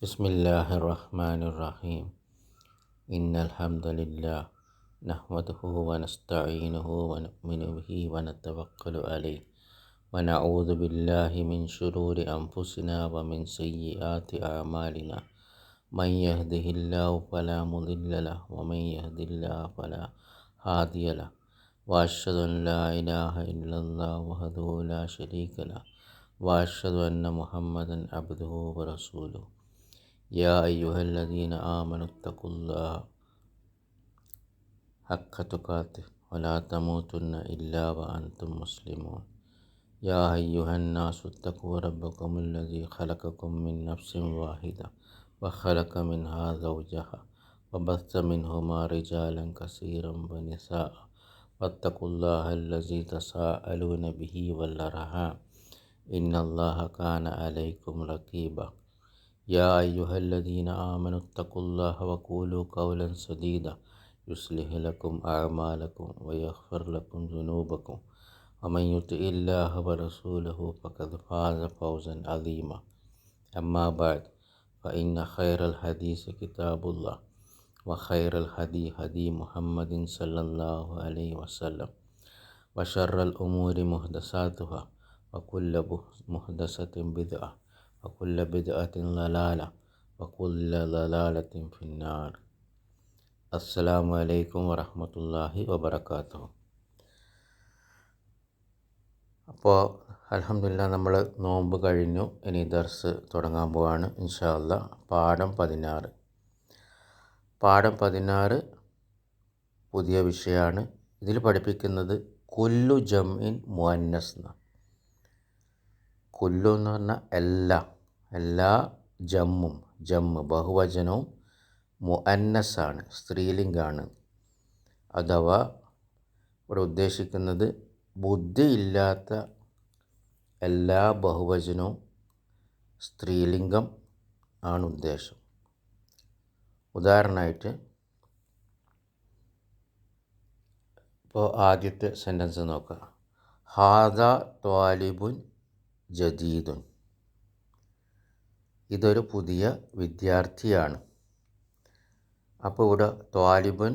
बिस्मिल्लाहिर्रहमानिर्रहीम इन्नल हम्दुलिल्लाह नहमदुहु व नस्तईनुहु व नु'मिनु बिही व नतवक्कलु अलैहि व नऊज़ु बिल्लाहि मिन शुरूरि अनफुसिना व मिन सय्यिआति अअमालिना मन यहदिहिल्लाहु फला मुदिल्ल लहु व मन यहदिल्लाहु फला हादिय लहु व अशहदु अन ला इलाहा इल्लल्लाहु वहदहु ला शरीका लहु व अशहदु अन्न मुहम्मदन अब्दुहु व रसूलुहु या अय्युहल्लज़ीना आमनुत्तकुल्लाह हक्क तुकातिह वला तमूतुन्न इल्ला व अंतुम मुस्लिमून या अय्युहन्नासुत्तकू रब्बकुमुल्लज़ी खलक़कुम मिन नफ्सिन वाहिदा व खलक़ मिन्हा ज़ौजहा व बस्स मिन्हुमा रिजालन कसीरन व निसाअ वत्तकुल्लाहल्लज़ी तसाअलून बिही वल अर्हाम इन्नल्लाहा काना अलैकुम रक़ीबा या अय्युहल्लज़ीना आमनुत्तकुल्लाह वक़ूलू क़ौलन सदीदा युस्लिह लकुम अअमालकुम व यग़फ़िर लकुम ज़ुनूबकुम व मन युतिइल्लाह व रसूलहु फ़क़द फ़ाज़ फ़ौज़न अज़ीमा अम्मा बअद फ़इन्न खैरल हदीस किताबुल्लाह व खैरल हदी हदी मुहम्मदिन सल्लल्लाहु अलैहि वसल्लम व शर्रल उमूरि मुहदसातुहा व कुल्लु मुहदसतिन बिदअह व कुल्लु बिदअतिन ज़लाला व कुल्लु ज़लालतिन फ़िन्नार। अस्सलामु अलैकुम വറഹ്മത്തുള്ളാഹി വബറകാതുഹു. അപ്പോൾ അൽഹംദുലില്ലാഹ് നമ്മൾ നോമ്പ് കഴിഞ്ഞു. ഇനി ദർസ് തുടങ്ങാൻ പോവാണ് ഇൻഷാ അല്ലാഹ്. പാഠം 16. പാഠം 16 പുതിയ വിഷയമാണ്. ഇതിൽ പഠിപ്പിക്കുന്നത് കുല്ലു ജംഇൻ മുഅന്നസ് എന്നാണ്. കുല്ലു എന്ന് പറഞ്ഞാൽ എല്ലാ ജമ്മ് ബഹുവചനവും മുഅന്നസാണ്, സ്ത്രീലിംഗാണ്. അഥവാ ഇവിടെ ഉദ്ദേശിക്കുന്നത് ബുദ്ധിയില്ലാത്ത എല്ലാ ബഹുവചനവും സ്ത്രീലിംഗം ആണ് ഉദ്ദേശം. ഉദാഹരണമായിട്ട് ഇപ്പോൾ ആദ്യത്തെ സെൻറ്റൻസ് നോക്കാം. ഹാദ ത്വാലിബുൻ ജദീദുൻ. ഇതൊരു പുതിയ വിദ്യാർത്ഥിയാണ്. അപ്പോൾ ഇവിടെ ത്വാലിബുൻ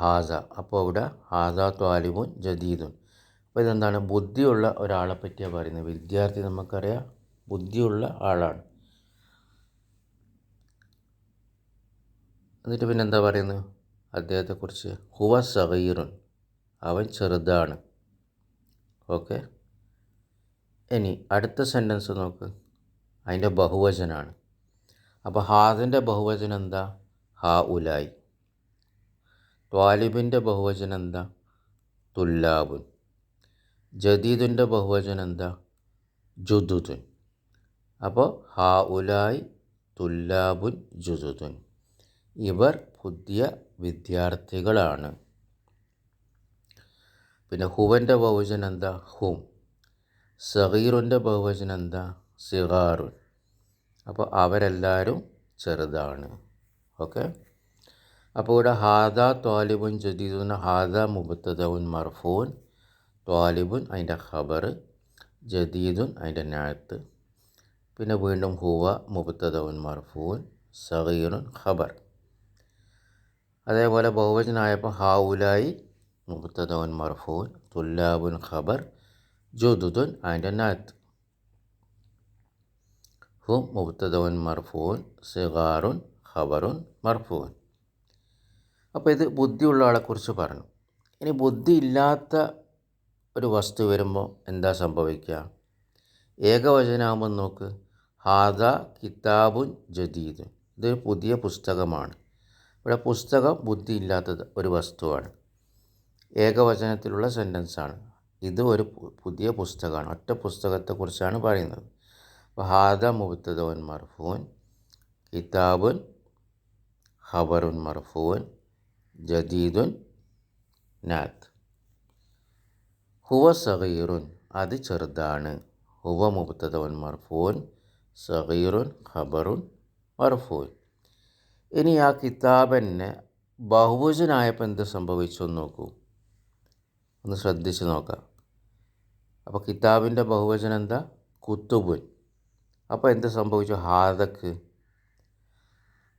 ഹാസ. അപ്പോൾ ഇവിടെ ഹാസ ത്വാലിബുൻ ജദീദുൻ. അപ്പോൾ ഇതെന്താണ്? ബുദ്ധിയുള്ള ഒരാളെ പറ്റിയാണ് പറയുന്നത്. വിദ്യാർത്ഥി നമുക്കറിയാം ബുദ്ധിയുള്ള ആളാണ്. എന്നിട്ട് പിന്നെ എന്താ പറയുന്നത് അദ്ദേഹത്തെക്കുറിച്ച്? ഹുവ സഗീറുൻ, അവൻ ചെറുതാണ്. ഓക്കെ. ഇനി അടുത്ത സെൻറ്റൻസ് നോക്ക്. അതിൻ്റെ ബഹുവചനാണ്. അപ്പോൾ ഹാദിൻ്റെ ബഹുവചനം എന്താ? ഹാ ഉലായി. ത്വാലിബിൻ്റെ ബഹുവചനം എന്താ? തുല്ലാബുൻ. ജദീദിൻ്റെ ബഹുവചനം എന്താ? ജുദുദുൻ. അപ്പോൾ ഹാ ഉലായി തുല്ലാബുൻ ജുദുദുൻ. ഇവർ പുതിയ വിദ്യാർത്ഥികളാണ്. പിന്നെ ഹുവൻ്റെ ബഹുവചനം എന്താ? ഹും. സഗീറുൻ്റെ ബഹുവചനം എന്താ? സിഗാറുൻ. അപ്പോൾ അവരെല്ലാവരും ചെറുതാണ്. ഓക്കെ. അപ്പോൾ ഇവിടെ ഹാദ ത്വാലിബുൻ ജദീദുൻ. ഹാദ മുബ്തദഉൻ മർഫൂൻ, ത്വാലിബുൻ അതിൻ്റെ ഖബർ, ജദീദുൻ അതിൻ്റെ നഅത്ത്. പിന്നെ വീണ്ടും ഹുവ മുബ്തദഉൻ മർഫൂൻ, സഗീറുൻ ഖബർ. അതേപോലെ ബഹുവചനായപ്പോൾ ഹാ ഉലായി മുബ്തദഉൻ മർഫൂൻ, തുല്ലാബുൻ ഖബർ, ജുദുദുൻ അതിൻ്റെ നഅത്ത്. ഹും മുബ്തദഉൻ മർഫൂൻ, സിഗാറുൻ ഖബറുൻ മർഫൂൻ. അപ്പോൾ ഇത് ബുദ്ധിയുള്ള ആളെക്കുറിച്ച് പറഞ്ഞു. ഇനി ബുദ്ധി ഇല്ലാത്ത ഒരു വസ്തു വരുമ്പോൾ എന്താ സംഭവിക്കുക? ഏകവചനാകുമ്പോൾ നോക്ക്. ഹാദ കിതാബുൻ ജദീദുൻ. ഇതൊരു പുതിയ പുസ്തകമാണ്. ഇവിടെ പുസ്തകം ബുദ്ധി ഇല്ലാത്തത് ഒരു വസ്തുവാണ്. ഏകവചനത്തിലുള്ള സെൻറ്റൻസാണ്. ഇത് ഒരു പുതിയ പുസ്തകമാണ്. ഒറ്റ പുസ്തകത്തെക്കുറിച്ചാണ് പറയുന്നത്. അപ്പോൾ ഹാദ മുബ്തദഉൻ മർഫൂൻ, കിതാബുൻ ഖബറുൻ മർഫൂൻ, ജദീദുൻ നാത്ത്. ഹുവ സഗീറുൻ, അത് ചെറുതാണ്. ഹുവ മുബ്തദഉൻ മർഫൂൻ, സഗീറുൻ ഖബറുൻ മർഫൂൻ. ഇനി ആ കിതാബന്നെ ബഹുവചനായപ്പോൾ എന്ത് സംഭവിച്ചു എന്ന് നോക്കൂ. ഒന്ന് ശ്രദ്ധിച്ച് നോക്കാം. അപ്പോൾ കിതാബിൻ്റെ ബഹുവചനം എന്താ? കുത്തുബുൻ. അപ്പോൾ എന്ത് സംഭവിച്ചു? ഹാദക്ക്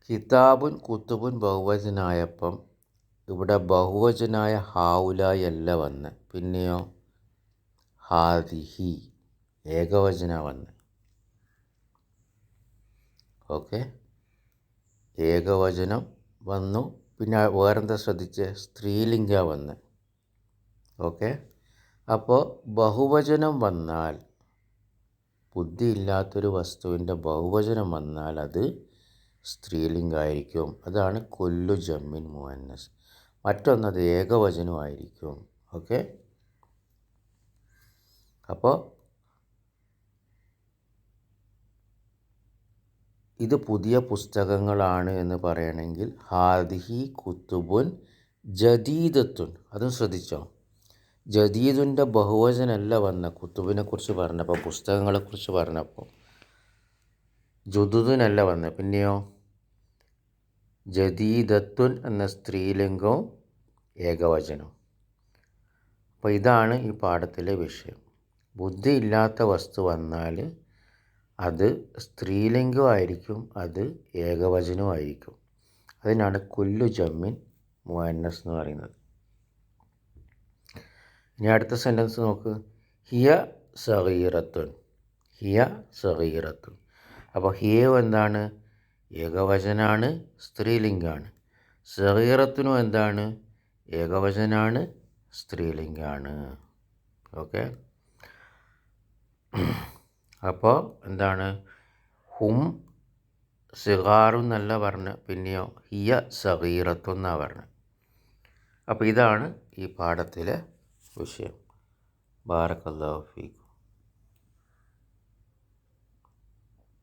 കിതാബുൻ കുത്തുബുൻ ബഹുവചനായപ്പം ഇവിടെ ബഹുവചനായ ഹാവുലായി അല്ല വന്ന്, പിന്നെയോ ഹാദിഹി ഏകവചന വന്ന്. ഓക്കെ, ഏകവചനം വന്നു. പിന്നെ വേറെന്താ ശ്രദ്ധിച്ച്? സ്ത്രീലിംഗ വന്ന്. ഓക്കെ, അപ്പോൾ ബഹുവചനം വന്നാൽ, ബുദ്ധിയില്ലാത്തൊരു വസ്തുവിൻ്റെ ബഹുവചനം വന്നാൽ അത് സ്ത്രീലിംഗമായിരിക്കും. അതാണ് കൊല്ലു ജമ്മിൻ മുഅന്നസ്. മറ്റൊന്നത് ഏകവചനമായിരിക്കും. ഓക്കെ, അപ്പോൾ ഇത് പുതിയ പുസ്തകങ്ങളാണ് എന്ന് പറയണമെങ്കിൽ ഹാദിഹി കുത്തുബുൻ ജദീദത്തുൻ. അതും ശ്രദ്ധിച്ചോ, ജദീദുൻ്റെ ബഹുവചനമല്ല വന്ന കുത്തുബിനെ കുറിച്ച് പറഞ്ഞപ്പോൾ, പുസ്തകങ്ങളെക്കുറിച്ച് പറഞ്ഞപ്പോൾ ജുദുദിനല്ല വന്നത്, പിന്നെയോ ജദീദത്തുൻ എന്ന സ്ത്രീലിംഗവും ഏകവചനവും. അപ്പോൾ ഇതാണ് ഈ പാഠത്തിലെ വിഷയം. ബുദ്ധിയില്ലാത്ത വസ്തു വന്നാൽ അത് സ്ത്രീലിംഗമായിരിക്കും, അത് ഏകവചനമായിരിക്കും. അതിനാണ് കുല്ലു ജമ്മിൻ മുഅന്നസ് എന്ന് പറയുന്നത്. ഇനി അടുത്ത സെൻറ്റൻസ് നോക്ക്. ഹിയ സഗീറത്തുൻ. ഹിയ സഗീറത്തുൻ. അപ്പോൾ ഹിയ എന്താണ്? ഏകവചനാണ്, സ്ത്രീലിംഗമാണ്. സഗീറത്തുനും എന്താണ്? ഏകവചനാണ്, സ്ത്രീലിംഗമാണ്. ഓക്കെ, അപ്പോൾ എന്താണ്? ഹും സിഗാറു എന്നല്ല പറഞ്ഞ്, പിന്നെയോ ഹിയ സഗീറത്തു എന്നാണ് പറഞ്ഞത്. അപ്പോൾ ഇതാണ് ഈ പാഠത്തിലെ വിഷയം. ബാറക്കല്ലാഹു ഫീക്കും.